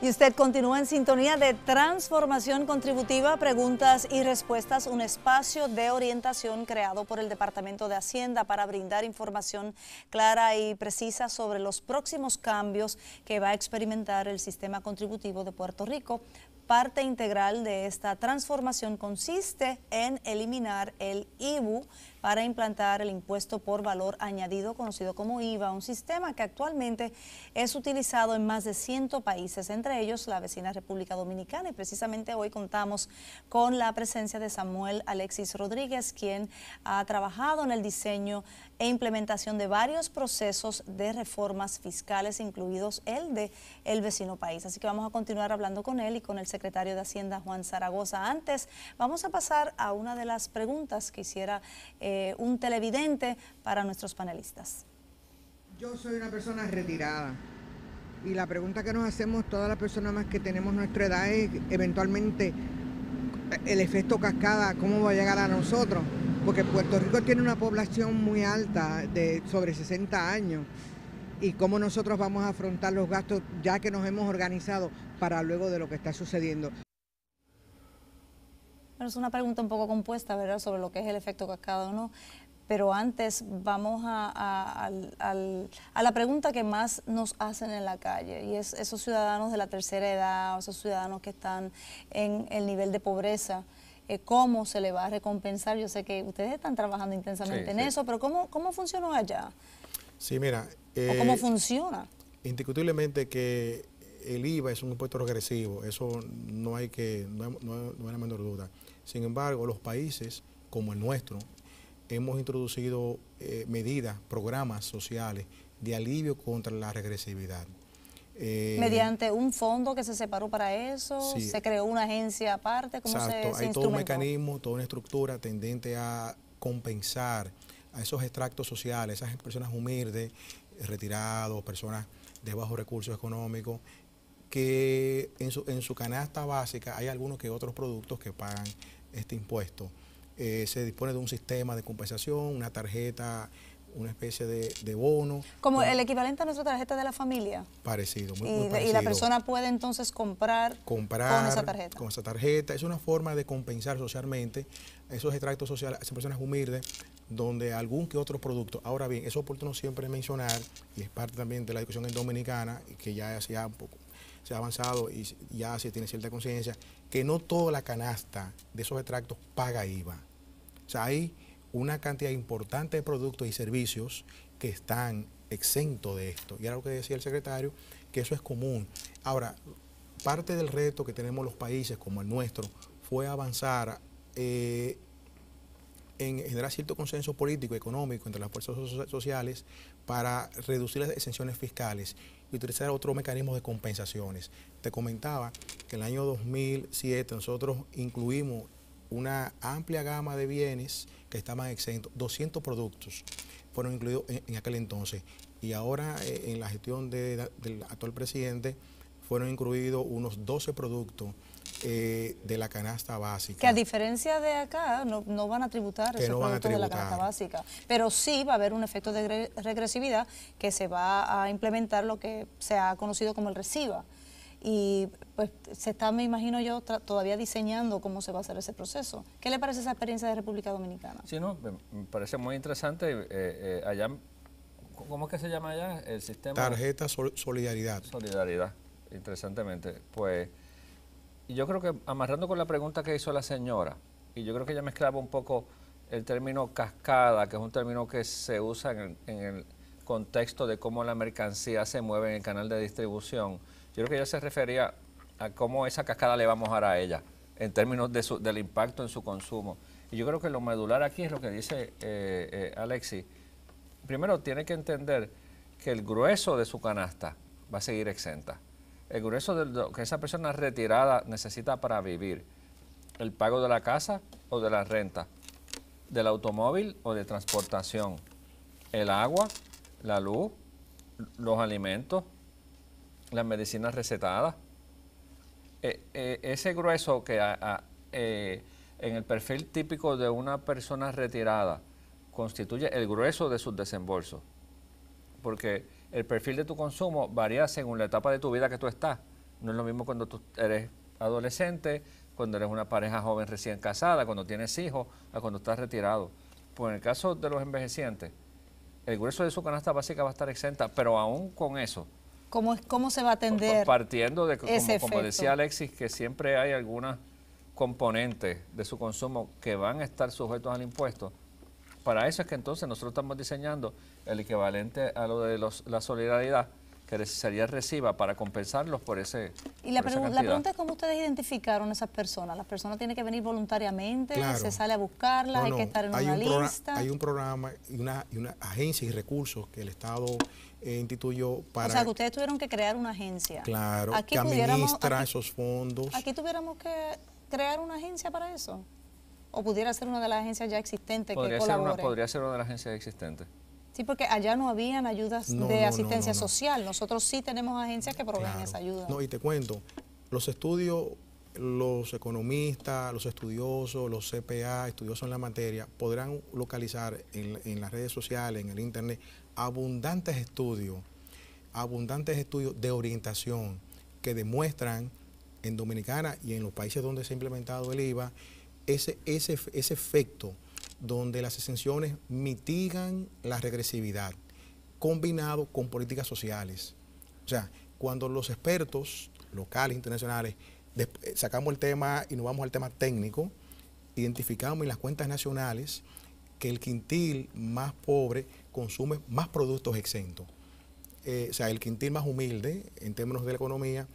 Speaker 1: Y usted continúa en sintonía de Transformación Contributiva, preguntas y respuestas, un espacio de orientación creado por el Departamento de Hacienda para brindar información clara y precisa sobre los próximos cambios que va a experimentar el sistema contributivo de Puerto Rico. Parte integral de esta transformación consiste en eliminar el IVU para implantar el impuesto por valor añadido, conocido como IVA, un sistema que actualmente es utilizado en más de 100 países, entre ellos la vecina República Dominicana. Y precisamente hoy contamos con la presencia de Samuel Alexis Rodríguez, quien ha trabajado en el diseño e implementación de varios procesos de reformas fiscales, incluidos el de el vecino país. Así que vamos a continuar hablando con él y con el secretario de Hacienda, Juan Zaragoza. Antes, vamos a pasar a una de las preguntas que hiciera un televidente para nuestros panelistas.
Speaker 6: Yo soy una persona retirada y la pregunta que nos hacemos todas las personas más que tenemos nuestra edad es eventualmente el efecto cascada, cómo va a llegar a nosotros, porque Puerto Rico tiene una población muy alta de sobre 60 años y cómo nosotros vamos a afrontar los gastos ya que nos hemos organizado para luego de lo que está sucediendo.
Speaker 1: Bueno, es una pregunta un poco compuesta, ¿verdad?, sobre lo que es el efecto cascada o no. Pero antes vamos a la pregunta que más nos hacen en la calle, y es esos ciudadanos de la tercera edad, o esos ciudadanos que están en el nivel de pobreza, ¿cómo se le va a recompensar? Yo sé que ustedes están trabajando intensamente en eso, pero ¿cómo funcionó allá?
Speaker 5: Sí, mira.
Speaker 1: ¿O cómo funciona?
Speaker 5: Indiscutiblemente que el IVA es un impuesto regresivo, eso no hay la menor duda. Sin embargo, los países como el nuestro hemos introducido medidas, programas sociales de alivio contra la regresividad.
Speaker 1: ¿Mediante un fondo que se separó para eso?
Speaker 5: Sí.
Speaker 1: ¿Se creó una agencia aparte? ¿Cómo
Speaker 5: Exacto,
Speaker 1: se
Speaker 5: hay todo un
Speaker 1: instrumentó?
Speaker 5: mecanismo, toda una estructura tendente a compensar a esos extractos sociales, esas personas humildes, retirados, personas de bajos recursos económicos, que en su canasta básica hay algunos que otros productos que pagan este impuesto. Se dispone de un sistema de compensación, una tarjeta, una especie de bono.
Speaker 1: Como el equivalente a nuestra tarjeta de la familia.
Speaker 5: Parecido, muy
Speaker 1: Y
Speaker 5: parecido.
Speaker 1: la persona puede entonces comprar con esa tarjeta.
Speaker 5: Con esa tarjeta. Es una forma de compensar socialmente esos extractos sociales, a esas personas humildes, donde algún que otro producto. Ahora bien, es oportuno siempre mencionar, y es parte también de la discusión en Dominicana, que ya se ha avanzado y ya se tiene cierta conciencia, que no toda la canasta de esos extractos paga IVA. O sea, hay una cantidad importante de productos y servicios que están exentos de esto. Y era lo que decía el secretario, que eso es común. Ahora, parte del reto que tenemos los países como el nuestro fue avanzar en generar cierto consenso político y económico entre las fuerzas sociales para reducir las exenciones fiscales y utilizar otro mecanismo de compensaciones. Te comentaba que en el año 2007 nosotros incluimos una amplia gama de bienes que estaban exentos, 200 productos fueron incluidos en aquel entonces, y ahora en la gestión del actual presidente fueron incluidos unos 12 productos de la canasta básica.
Speaker 1: Que a diferencia de acá, no van a tributar esos productos de la canasta básica, pero sí va a haber un efecto de regresividad que se va a implementar lo que se ha conocido como el RESIVA. y pues se está, me imagino yo, todavía diseñando cómo se va a hacer ese proceso. ¿Qué le parece esa experiencia de República Dominicana?
Speaker 2: Sí, no, me parece muy interesante. Allá, ¿cómo es que se llama allá el sistema?
Speaker 5: Tarjeta Solidaridad.
Speaker 2: Solidaridad, interesantemente. Pues, y yo creo que amarrando con la pregunta que hizo la señora, y yo creo que ella mezclaba un poco el término cascada, que es un término que se usa en el contexto de cómo la mercancía se mueve en el canal de distribución. Yo creo que ella se refería a cómo esa cascada le va a mojar a ella, en términos del impacto en su consumo. Y yo creo que lo medular aquí es lo que dice Alexis. Primero, tiene que entender que el grueso de su canasta va a seguir exenta. El grueso de lo que esa persona retirada necesita para vivir. El pago de la casa o de la renta, del automóvil o de transportación, el agua, la luz, los alimentos, las medicinas recetadas. Ese grueso que en el perfil típico de una persona retirada constituye el grueso de sus desembolsos, porque el perfil de tu consumo varía según la etapa de tu vida que tú estás. No es lo mismo cuando tú eres adolescente, cuando eres una pareja joven recién casada, cuando tienes hijos, a cuando estás retirado. Pues en el caso de los envejecientes, el grueso de su canasta básica va a estar exenta, pero aún con eso,
Speaker 1: ¿Cómo se va a atender?
Speaker 2: Partiendo de,
Speaker 1: ese
Speaker 2: como decía Alexis, que siempre hay algunas componentes de su consumo que van a estar sujetos al impuesto. Para eso es que entonces nosotros estamos diseñando el equivalente a lo de la solidaridad, que sería reciba para compensarlos por ese.
Speaker 1: Y la pregunta es cómo ustedes identificaron a esas personas. ¿Las personas tienen que venir voluntariamente?
Speaker 5: Claro.
Speaker 1: ¿Se sale a buscarlas? ¿Hay que estar en una lista?
Speaker 5: Hay un programa y una agencia y recursos que el Estado instituyó para...
Speaker 1: O sea, que ustedes tuvieron que crear una agencia.
Speaker 5: Claro,
Speaker 1: aquí
Speaker 5: que administra esos fondos.
Speaker 1: ¿Aquí tuviéramos que crear una agencia para eso? ¿O pudiera ser una de las agencias ya existentes que colabore?
Speaker 2: Podría ser una de las agencias existentes.
Speaker 1: Sí, porque allá no habían ayudas de asistencia social. Nosotros sí tenemos agencias que proveen esa ayuda.
Speaker 5: No, y te cuento, los estudios, los economistas, los estudiosos, los CPA, estudiosos en la materia, podrán localizar en las redes sociales, en el internet, abundantes estudios de orientación que demuestran en Dominicana y en los países donde se ha implementado el IVA, ese efecto donde las exenciones mitigan la regresividad, combinado con políticas sociales. O sea, cuando los expertos locales, internacionales, sacamos el tema y nos vamos al tema técnico, identificamos en las cuentas nacionales que el quintil más pobre consume más productos exentos. O sea, el quintil más humilde, en términos de la economía,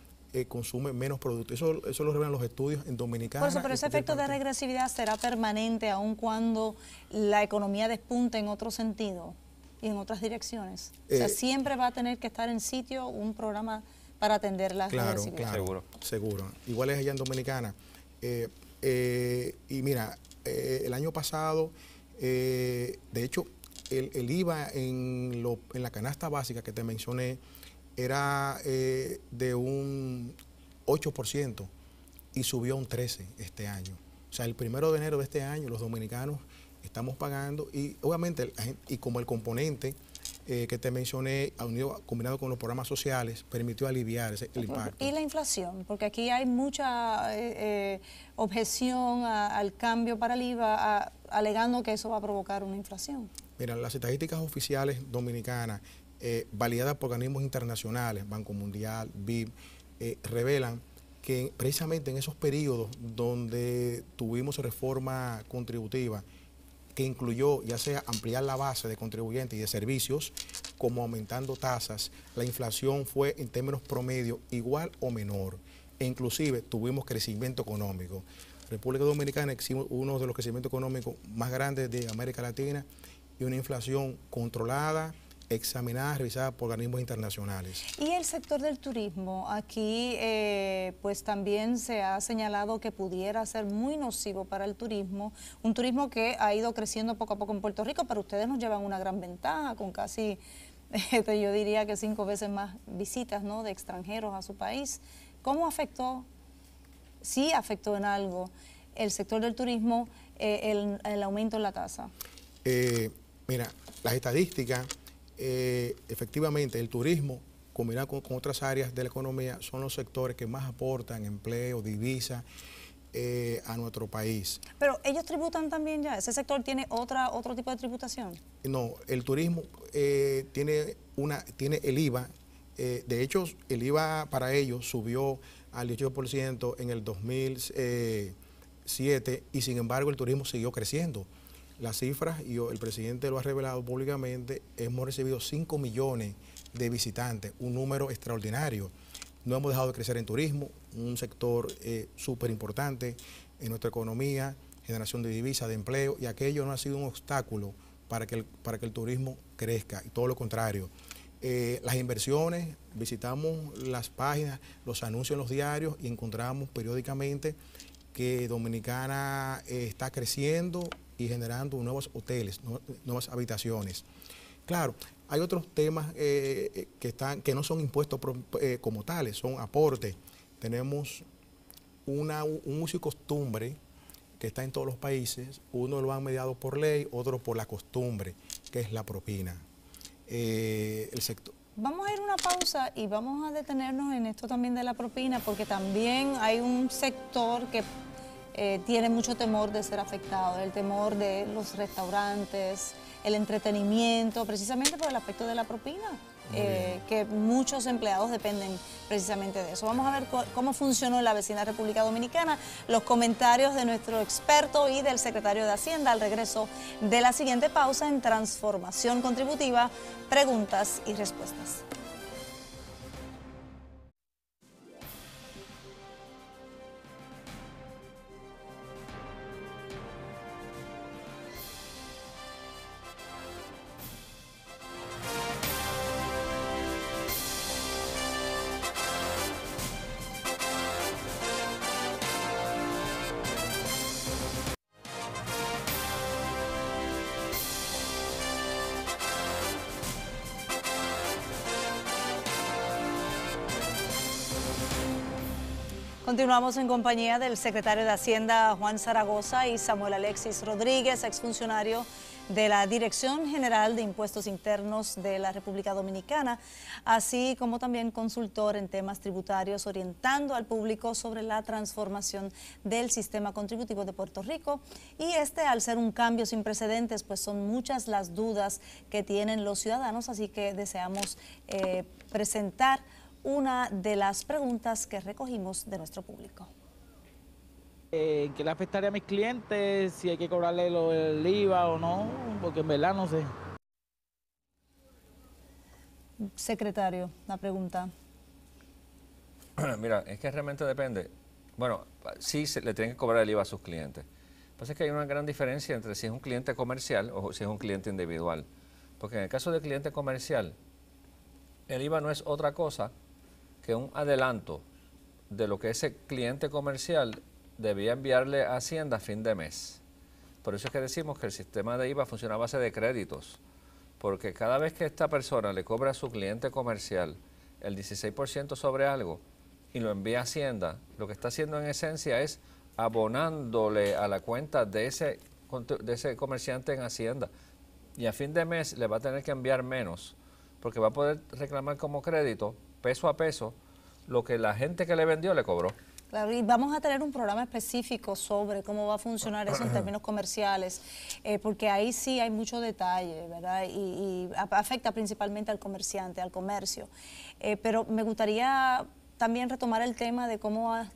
Speaker 5: consume menos productos. Eso lo revelan los estudios en Dominicana.
Speaker 1: Por eso, pero ese efecto de regresividad será permanente aun cuando la economía despunte en otro sentido y en otras direcciones. O sea, siempre va a tener que estar en sitio un programa para atender la regresividad.
Speaker 5: Claro, seguro. Igual es allá en Dominicana. Y mira, el año pasado, de hecho, el IVA en la canasta básica que te mencioné, era de un 8% y subió a un 13% este año. O sea, el 1 de enero de este año los dominicanos estamos pagando y obviamente, y como el componente que te mencioné, combinado con los programas sociales, permitió aliviar el impacto.
Speaker 1: Y la inflación, porque aquí hay mucha objeción al cambio para el IVA, alegando que eso va a provocar una inflación.
Speaker 5: Mira, las estadísticas oficiales dominicanas, validadas por organismos internacionales, Banco Mundial, BID, revelan que precisamente en esos periodos donde tuvimos reforma contributiva, que incluyó ya sea ampliar la base de contribuyentes y de servicios, como aumentando tasas, la inflación fue en términos promedio igual o menor, e inclusive tuvimos crecimiento económico. República Dominicana es uno de los crecimientos económicos más grandes de América Latina y una inflación controlada, examinada, revisada por organismos internacionales.
Speaker 1: Y el sector del turismo, aquí pues también se ha señalado que pudiera ser muy nocivo para el turismo, un turismo que ha ido creciendo poco a poco en Puerto Rico, pero ustedes nos llevan una gran ventaja con casi, yo diría que 5 veces más visitas, ¿no?, de extranjeros a su país. ¿Cómo afectó, sí afectó en algo, el sector del turismo el aumento en la tasa?
Speaker 5: Mira, las estadísticas, efectivamente, el turismo combinado con otras áreas de la economía, son los sectores que más aportan empleo, divisa a nuestro país.
Speaker 1: Pero ellos tributan también ya, ese sector tiene otro tipo de tributación.
Speaker 5: No, el turismo tiene el IVA. De hecho, el IVA para ellos subió al 18% en el 2007 y sin embargo el turismo siguió creciendo. Las cifras, y el presidente lo ha revelado públicamente, hemos recibido 5 millones de visitantes, un número extraordinario. No hemos dejado de crecer en turismo, un sector súper importante en nuestra economía, generación de divisas, de empleo, y aquello no ha sido un obstáculo para que el turismo crezca, y todo lo contrario. Las inversiones, visitamos las páginas, los anuncios en los diarios y encontramos periódicamente que Dominicana está creciendo y generando nuevos hoteles, nuevas habitaciones. Claro, hay otros temas que no son impuestos como tales, son aportes. Tenemos un uso y costumbre que está en todos los países, uno lo han mediado por ley, otro por la costumbre, que es la propina. El sector.
Speaker 1: Vamos a ir a una pausa y vamos a detenernos en esto también de la propina, porque también hay un sector que tiene mucho temor de ser afectado, el temor de los restaurantes, el entretenimiento, precisamente por el aspecto de la propina, que muchos empleados dependen precisamente de eso. Vamos a ver cómo funcionó en la vecina República Dominicana, los comentarios de nuestro experto y del secretario de Hacienda al regreso de la siguiente pausa en Transformación Contributiva, preguntas y respuestas. Continuamos en compañía del secretario de Hacienda, Juan Zaragoza, y Samuel Alexis Rodríguez, exfuncionario de la Dirección General de Impuestos Internos de la República Dominicana, así como también consultor en temas tributarios, orientando al público sobre la transformación del sistema contributivo de Puerto Rico. Y al ser un cambio sin precedentes, pues son muchas las dudas que tienen los ciudadanos, así que deseamos presentar una de las preguntas que recogimos de nuestro público.
Speaker 7: ¿En qué le afectaría a mis clientes? Si hay que cobrarle el IVA o no, porque en verdad no sé.
Speaker 1: Secretario, la pregunta.
Speaker 2: Mira, es que realmente depende. Bueno, sí le tienen que cobrar el IVA a sus clientes. Lo que pasa es que hay una gran diferencia entre si es un cliente comercial o si es un cliente individual. Porque en el caso del cliente comercial, el IVA no es otra cosa que un adelanto de lo que ese cliente comercial debía enviarle a Hacienda a fin de mes. Por eso es que decimos que el sistema de IVA funciona a base de créditos, porque cada vez que esta persona le cobra a su cliente comercial el 16% sobre algo y lo envía a Hacienda, lo que está haciendo en esencia es abonándole a la cuenta de ese comerciante en Hacienda, y a fin de mes le va a tener que enviar menos, porque va a poder reclamar como crédito, peso a peso, lo que la gente que le vendió le cobró.
Speaker 1: Claro, y vamos a tener un programa específico sobre cómo va a funcionar eso en términos comerciales, porque ahí sí hay mucho detalle, ¿verdad? Y afecta principalmente al comerciante, al comercio. Pero me gustaría también retomar el tema de cómo ha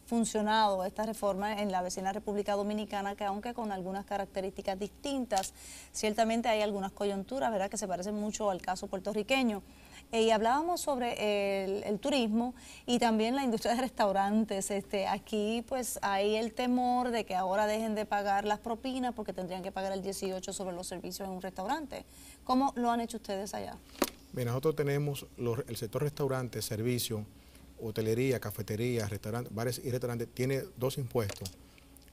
Speaker 1: funcionado esta reforma en la vecina República Dominicana, que aunque con algunas características distintas, ciertamente hay algunas coyunturas, ¿verdad?, que se parecen mucho al caso puertorriqueño. Y hablábamos sobre el turismo y también la industria de restaurantes. Aquí pues hay el temor de que ahora dejen de pagar las propinas porque tendrían que pagar el 18% sobre los servicios en un restaurante. ¿Cómo lo han hecho ustedes allá?
Speaker 5: Bien, nosotros tenemos el sector restaurante, servicio, hotelería, cafetería, restaurantes, bares y restaurantes, tiene dos impuestos.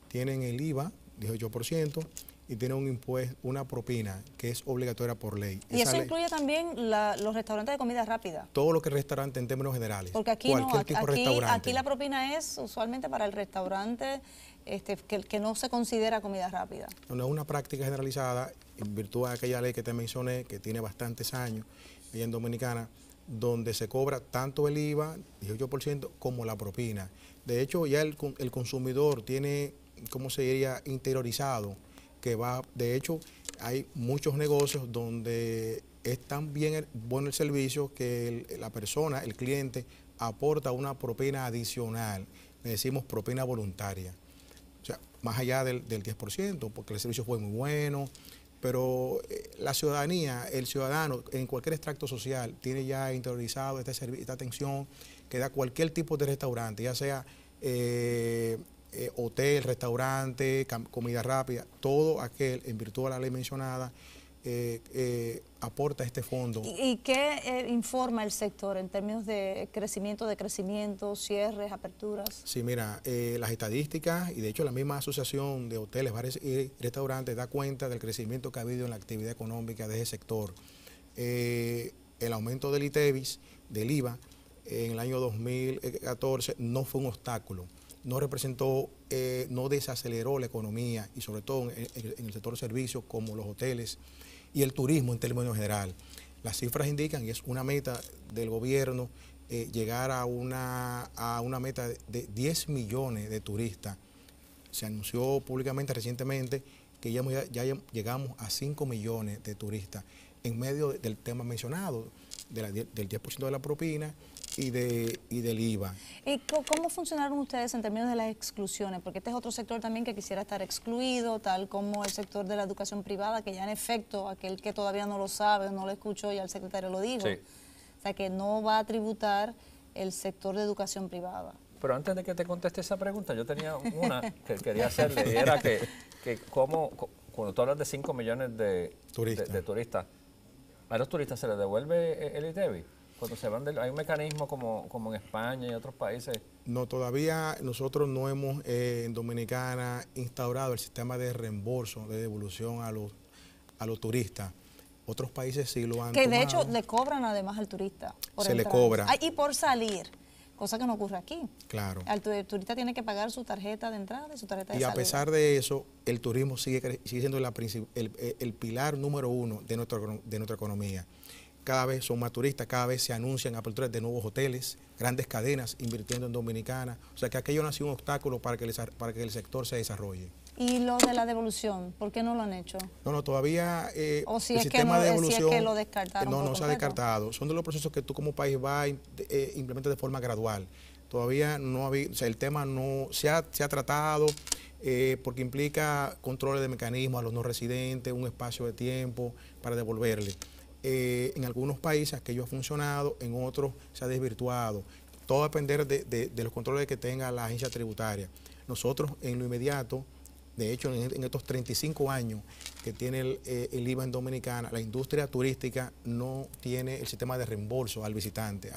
Speaker 5: Tienen el IVA, 18%, y tiene un impuesto, una propina que es obligatoria por ley.
Speaker 1: ¿Y eso incluye también los restaurantes de comida rápida?
Speaker 5: Todo lo que es restaurante en términos generales.
Speaker 1: Porque aquí aquí la propina es usualmente para el restaurante que no se considera comida rápida.
Speaker 5: No es una práctica generalizada en virtud de aquella ley que te mencioné, que tiene bastantes años allá en Dominicana, donde se cobra tanto el IVA, 18%, como la propina. De hecho, ya el consumidor tiene, ¿cómo se diría?, interiorizado, que va, de hecho, hay muchos negocios donde es tan bien bueno el servicio que la persona, el cliente, aporta una propina adicional, le decimos propina voluntaria. O sea, más allá del 10%, porque el servicio fue muy bueno, pero la ciudadanía, el ciudadano en cualquier extracto social tiene ya interiorizado esta atención que da cualquier tipo de restaurante, ya sea hotel, restaurante, comida rápida, todo aquel en virtud de la ley mencionada aporta este fondo.
Speaker 1: ¿Y qué informa el sector en términos de crecimiento, cierres, aperturas?
Speaker 5: Sí, mira, las estadísticas y de hecho la misma asociación de hoteles, bares y restaurantes da cuenta del crecimiento que ha habido en la actividad económica de ese sector. El aumento del ITEVIS, del IVA, en el año 2014 no fue un obstáculo, no representó, no desaceleró la economía y sobre todo en el sector de servicios como los hoteles y el turismo en términos general. Las cifras indican, y es una meta del gobierno, llegar a una meta de 10 millones de turistas. Se anunció públicamente recientemente que ya llegamos a 5 millones de turistas en medio del tema mencionado, del 10% de la propina y del IVA.
Speaker 1: ¿Y cómo funcionaron ustedes en términos de las exclusiones? Porque este es otro sector también que quisiera estar excluido, tal como el sector de la educación privada, que ya en efecto, aquel que todavía no lo sabe o no lo escuchó, ya el secretario lo dijo.
Speaker 2: Sí.
Speaker 1: O sea, que no va a tributar el sector de educación privada.
Speaker 2: Pero antes de que te conteste esa pregunta, yo tenía una que quería hacerle, y era que cuando tú hablas de 5 millones de turistas, ¿a los turistas se les devuelve el ITEVI? Cuando se van ¿hay un mecanismo como en España y otros países?
Speaker 5: No, todavía nosotros no hemos en Dominicana instaurado el sistema de reembolso, de devolución a los turistas. Otros países sí lo han
Speaker 1: Que de
Speaker 5: tomado.
Speaker 1: hecho le cobran además al turista.
Speaker 5: Se le cobra.
Speaker 1: Y por salir, cosa que no ocurre aquí.
Speaker 5: Claro.
Speaker 1: El turista tiene que pagar su tarjeta de entrada y su tarjeta de
Speaker 5: Y
Speaker 1: salida.
Speaker 5: a pesar de eso, el turismo sigue siendo el pilar número uno de nuestra economía. Cada vez son más turistas, cada vez se anuncian aperturas de nuevos hoteles, grandes cadenas invirtiendo en Dominicana. O sea que aquello no ha sido un obstáculo para que el sector se desarrolle.
Speaker 1: ¿Y lo de la devolución? ¿Por qué no lo han hecho?
Speaker 5: No, todavía
Speaker 1: O si
Speaker 5: el
Speaker 1: es que
Speaker 5: sistema
Speaker 1: no,
Speaker 5: de
Speaker 1: si
Speaker 5: devolución
Speaker 1: es que lo descartaron.
Speaker 5: no
Speaker 1: por
Speaker 5: se ha
Speaker 1: completo.
Speaker 5: descartado. Son de los procesos que tú como país vas a implementar de forma gradual. Todavía no ha habido, o sea, el tema no se ha tratado porque implica controles de mecanismos a los no residentes, un espacio de tiempo para devolverle. En algunos países aquello ha funcionado, en otros se ha desvirtuado. Todo va a depender de los controles que tenga la agencia tributaria. Nosotros en lo inmediato, de hecho en estos 35 años que tiene el IVA en Dominicana, la industria turística no tiene el sistema de reembolso al visitante,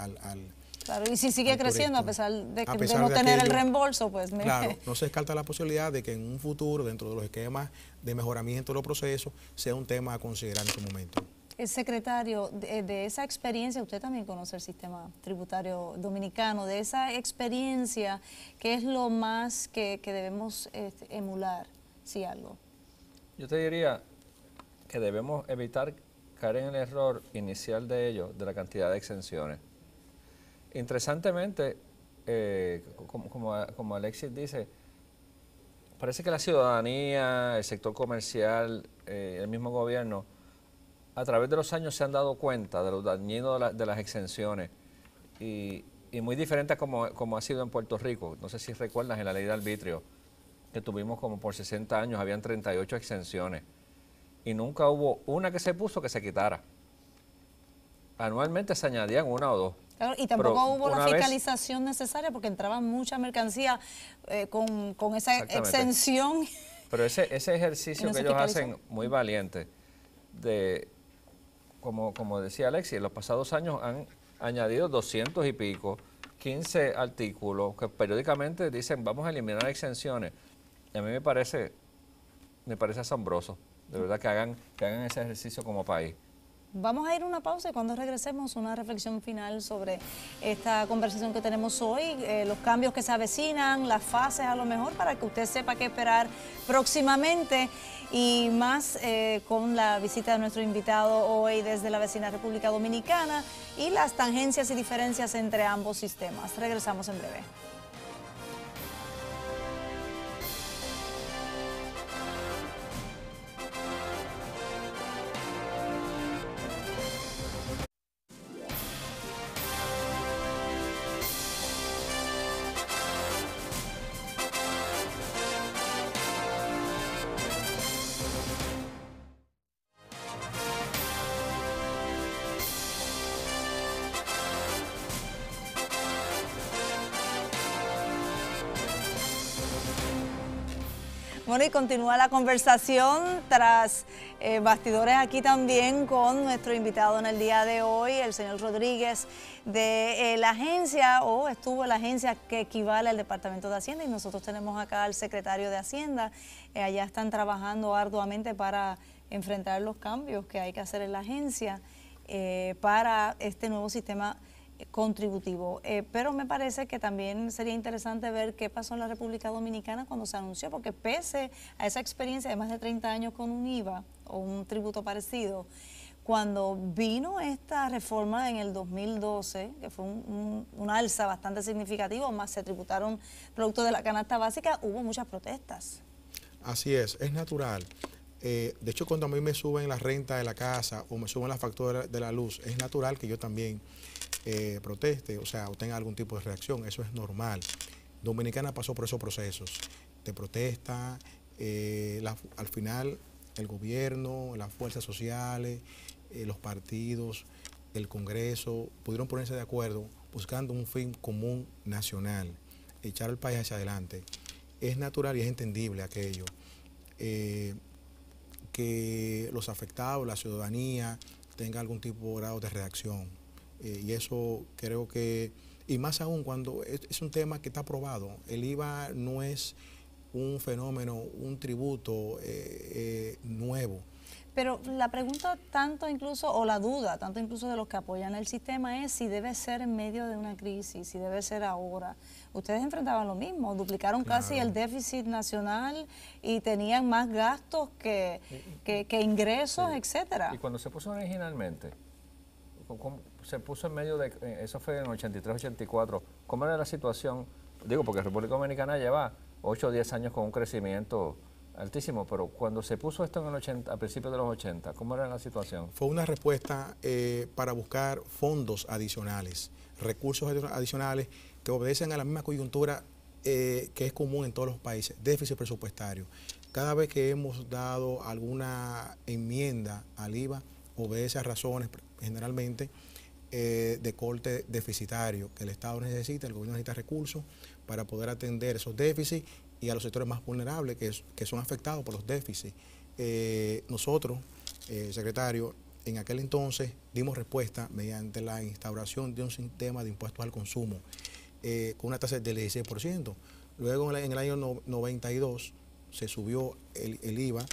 Speaker 1: Claro, y si sigue creciendo
Speaker 5: turista.
Speaker 1: a pesar de
Speaker 5: A
Speaker 1: que
Speaker 5: pesar
Speaker 1: no
Speaker 5: de
Speaker 1: tener el
Speaker 5: aquello,
Speaker 1: reembolso, pues mire.
Speaker 5: Claro, no se descarta la posibilidad de que en un futuro, dentro de los esquemas de mejoramiento de los procesos, sea un tema a considerar en su momento.
Speaker 1: El secretario, de esa experiencia, usted también conoce el sistema tributario dominicano, de esa experiencia, ¿qué es lo más que debemos emular, si algo?
Speaker 2: Yo te diría que debemos evitar caer en el error inicial de ello, de la cantidad de exenciones. Interesantemente, como Alexis dice, parece que la ciudadanía, el sector comercial, el mismo gobierno, a través de los años se han dado cuenta de lo dañino de las exenciones y muy diferente a como ha sido en Puerto Rico. No sé si recuerdas en la ley de arbitrio que tuvimos como por 60 años, habían 38 exenciones y nunca hubo una que se puso que se quitara. Anualmente se añadían una o dos.
Speaker 1: Claro, y tampoco hubo la fiscalización necesaria porque entraba mucha mercancía con esa exención.
Speaker 2: Pero ese ejercicio
Speaker 1: no
Speaker 2: que ellos hacen muy valiente de... Como decía Alexis, en los pasados años han añadido 200 y pico, 15 artículos que periódicamente dicen vamos a eliminar exenciones. Y a mí me parece asombroso, de verdad, que hagan ese ejercicio como país.
Speaker 1: Vamos a ir a una pausa y cuando regresemos una reflexión final sobre esta conversación que tenemos hoy, los cambios que se avecinan, las fases a lo mejor, para que usted sepa qué esperar próximamente y más con la visita de nuestro invitado hoy desde la vecina República Dominicana y las tangencias y diferencias entre ambos sistemas. Regresamos en breve. Bueno, y continúa la conversación tras bastidores aquí también con nuestro invitado en el día de hoy, el señor Rodríguez, de la agencia, o estuvo en la agencia que equivale al Departamento de Hacienda, y nosotros tenemos acá al secretario de Hacienda. Allá están trabajando arduamente para enfrentar los cambios que hay que hacer en la agencia para este nuevo sistema contributivo, pero me parece que también sería interesante ver qué pasó en la República Dominicana cuando se anunció, porque pese a esa experiencia de más de 30 años con un IVA o un tributo parecido, cuando vino esta reforma en el 2012, que fue un alza bastante significativa, más se tributaron productos de la canasta básica, hubo muchas protestas.
Speaker 5: Así es natural. De hecho, cuando a mí me suben la renta de la casa o me suben la factura de la luz, es natural que yo también proteste, o sea, o tenga algún tipo de reacción. Eso es normal. Dominicana pasó por esos procesos de protesta. Al final, el gobierno, las fuerzas sociales, los partidos, el Congreso, pudieron ponerse de acuerdo buscando un fin común nacional, echar el país hacia adelante. Es natural y es entendible aquello. Que los afectados, la ciudadanía, tenga algún tipo de grado de reacción. Y eso creo que, y más aún cuando es un tema que está aprobado. El IVA no es un fenómeno, un tributo nuevo.
Speaker 1: Pero la pregunta tanto incluso, o la duda, tanto incluso de los que apoyan el sistema, es si debe ser en medio de una crisis, si debe ser ahora. Ustedes enfrentaban lo mismo, duplicaron casi el déficit nacional y tenían más gastos que ingresos, sí, etcétera.
Speaker 2: Y cuando se puso originalmente, se puso en medio de, eso fue en 83, 84, ¿cómo era la situación? Digo, porque República Dominicana lleva 8 o 10 años con un crecimiento altísimo, pero cuando se puso esto en el 80, a principios de los 80, ¿cómo era la situación?
Speaker 5: Fue una respuesta para buscar fondos adicionales, recursos adicionales que obedecen a la misma coyuntura que es común en todos los países, déficit presupuestario. Cada vez que hemos dado alguna enmienda al IVA, obedece a razones generalmente de corte deficitario, que el Estado necesita, el gobierno necesita recursos para poder atender esos déficits y a los sectores más vulnerables que son afectados por los déficits. Nosotros, secretario, en aquel entonces dimos respuesta mediante la instauración de un sistema de impuestos al consumo con una tasa del 16%. Luego en el año 92 se subió el IVA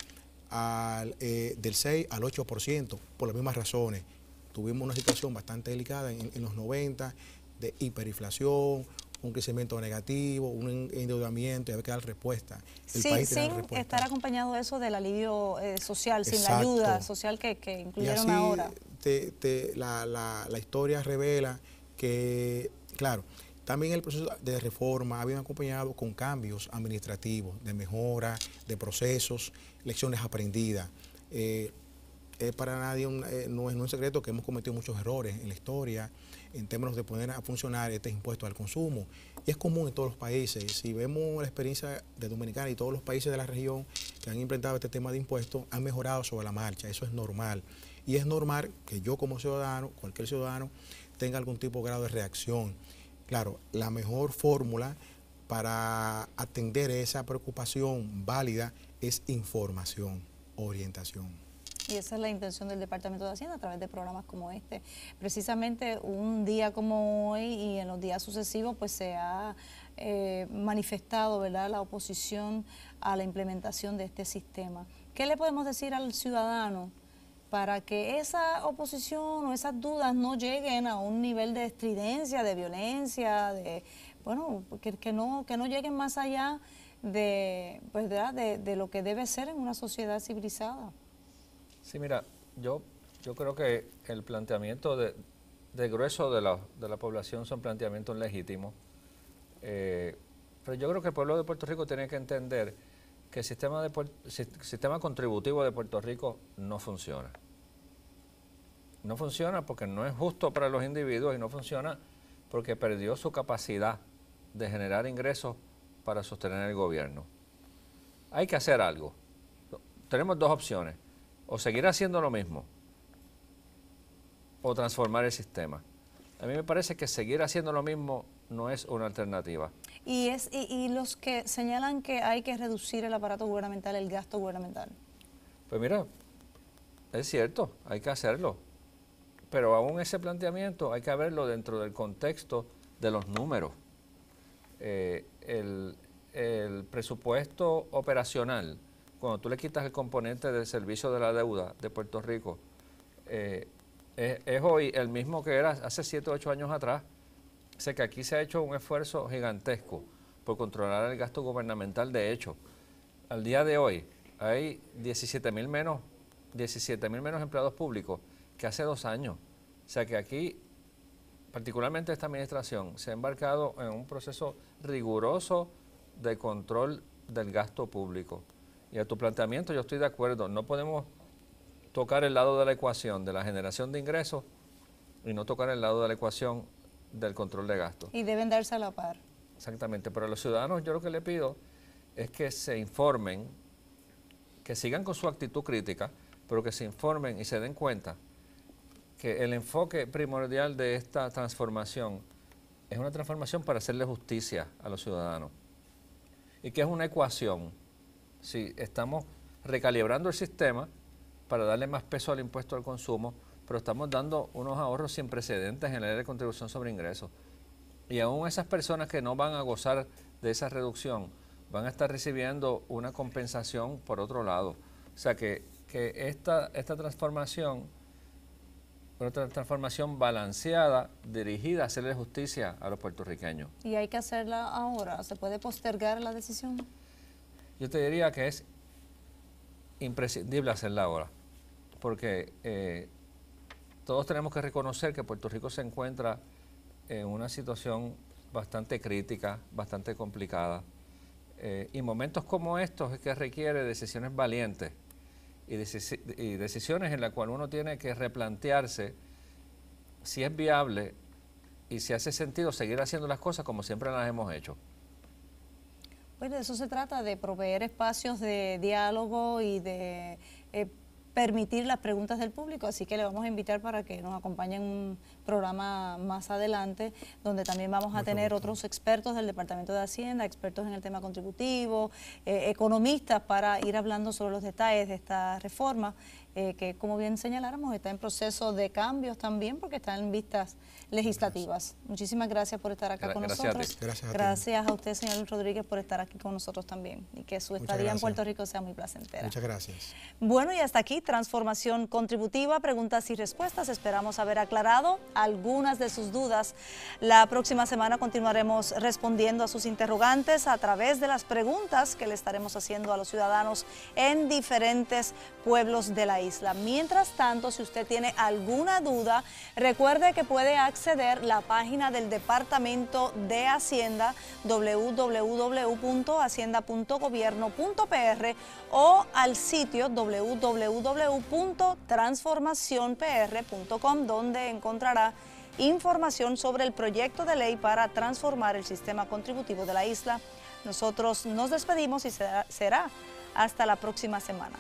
Speaker 5: del 6 al 8% por las mismas razones. Tuvimos una situación bastante delicada en los 90 de hiperinflación, un crecimiento negativo, un endeudamiento, y había que dar respuesta.
Speaker 1: El país sin respuesta. Estar acompañado de eso del alivio social, sin la ayuda social que incluyeron ahora.
Speaker 5: La historia revela que, claro, también el proceso de reforma había acompañado con cambios administrativos, de mejora, de procesos, lecciones aprendidas. Para nadie no es un secreto que hemos cometido muchos errores en la historia en términos de poner a funcionar este impuesto al consumo. Y es común en todos los países. Si vemos la experiencia de Dominicana y todos los países de la región que han implementado este tema de impuestos, han mejorado sobre la marcha. Eso es normal. Y es normal que yo como ciudadano, cualquier ciudadano, tenga algún tipo de grado de reacción. Claro, la mejor fórmula para atender esa preocupación válida es información, orientación.
Speaker 1: Y esa es la intención del Departamento de Hacienda a través de programas como este. Precisamente un día como hoy y en los días sucesivos pues se ha manifestado, ¿verdad?, la oposición a la implementación de este sistema. ¿Qué le podemos decir al ciudadano para que esa oposición o esas dudas no lleguen a un nivel de estridencia, de violencia, de bueno, que no lleguen más allá de, pues, de lo que debe ser en una sociedad civilizada.
Speaker 2: Sí, mira, yo creo que el planteamiento de grueso de la población son planteamientos legítimos, pero yo creo que el pueblo de Puerto Rico tiene que entender que el sistema contributivo de Puerto Rico no funciona. No funciona porque no es justo para los individuos y no funciona porque perdió su capacidad de generar ingresos para sostener el gobierno. Hay que hacer algo. Tenemos dos opciones, o seguir haciendo lo mismo o transformar el sistema. A mí me parece que seguir haciendo lo mismo no es una alternativa.
Speaker 1: Y los que señalan que hay que reducir el aparato gubernamental, el gasto gubernamental.
Speaker 2: Pues mira, es cierto, hay que hacerlo, pero aún ese planteamiento hay que verlo dentro del contexto de los números. El presupuesto operacional, cuando tú le quitas el componente del servicio de la deuda de Puerto Rico, es hoy el mismo que era hace 7 o 8 años atrás. Sé que aquí se ha hecho un esfuerzo gigantesco por controlar el gasto gubernamental. De hecho, al día de hoy hay 17,000 menos empleados públicos que hace 2 años. O sea que aquí, particularmente esta administración, se ha embarcado en un proceso riguroso de control del gasto público. Y a tu planteamiento yo estoy de acuerdo, no podemos tocar el lado de la ecuación de la generación de ingresos y no tocar el lado de la ecuación del control de gastos.
Speaker 1: Y deben darse a la par.
Speaker 2: Exactamente, pero a los ciudadanos yo lo que le pido es que se informen, que sigan con su actitud crítica, pero que se informen y se den cuenta que el enfoque primordial de esta transformación es una transformación para hacerle justicia a los ciudadanos y que es una ecuación. Si estamos recalibrando el sistema para darle más peso al impuesto al consumo, pero estamos dando unos ahorros sin precedentes en la ley de contribución sobre ingresos. Y aún esas personas que no van a gozar de esa reducción van a estar recibiendo una compensación por otro lado. O sea que esta transformación, una transformación balanceada, dirigida a hacerle justicia a los puertorriqueños.
Speaker 1: ¿Y hay que hacerla ahora? ¿Se puede postergar la decisión?
Speaker 2: Yo te diría que es imprescindible hacerla ahora, porque todos tenemos que reconocer que Puerto Rico se encuentra en una situación bastante crítica, bastante complicada, y momentos como estos es que requiere decisiones valientes y decisiones en las cuales uno tiene que replantearse si es viable y si hace sentido seguir haciendo las cosas como siempre las hemos hecho.
Speaker 1: Pues de eso se trata, de proveer espacios de diálogo y de permitir las preguntas del público, así que le vamos a invitar para que nos acompañe en un programa más adelante, donde también vamos a tener otros expertos del Departamento de Hacienda, expertos en el tema contributivo, economistas, para ir hablando sobre los detalles de esta reforma, que como bien señaláramos está en proceso de cambios también, porque está en vistas legislativas. Muchísimas gracias por estar acá con nosotros. Gracias a usted, señor Rodríguez, por estar aquí con nosotros también, y que su estadía en Puerto Rico sea muy placentera.
Speaker 5: Muchas gracias.
Speaker 1: Bueno, y hasta aquí, Transformación Contributiva, preguntas y respuestas. Esperamos haber aclarado algunas de sus dudas. La próxima semana continuaremos respondiendo a sus interrogantes a través de las preguntas que le estaremos haciendo a los ciudadanos en diferentes pueblos de la isla. Mientras tanto, si usted tiene alguna duda, recuerde que puede acceder a la página del Departamento de Hacienda, www.hacienda.gobierno.pr, o al sitio www.transformacionpr.com, donde encontrará información sobre el proyecto de ley para transformar el sistema contributivo de la isla. Nosotros nos despedimos y será hasta la próxima semana.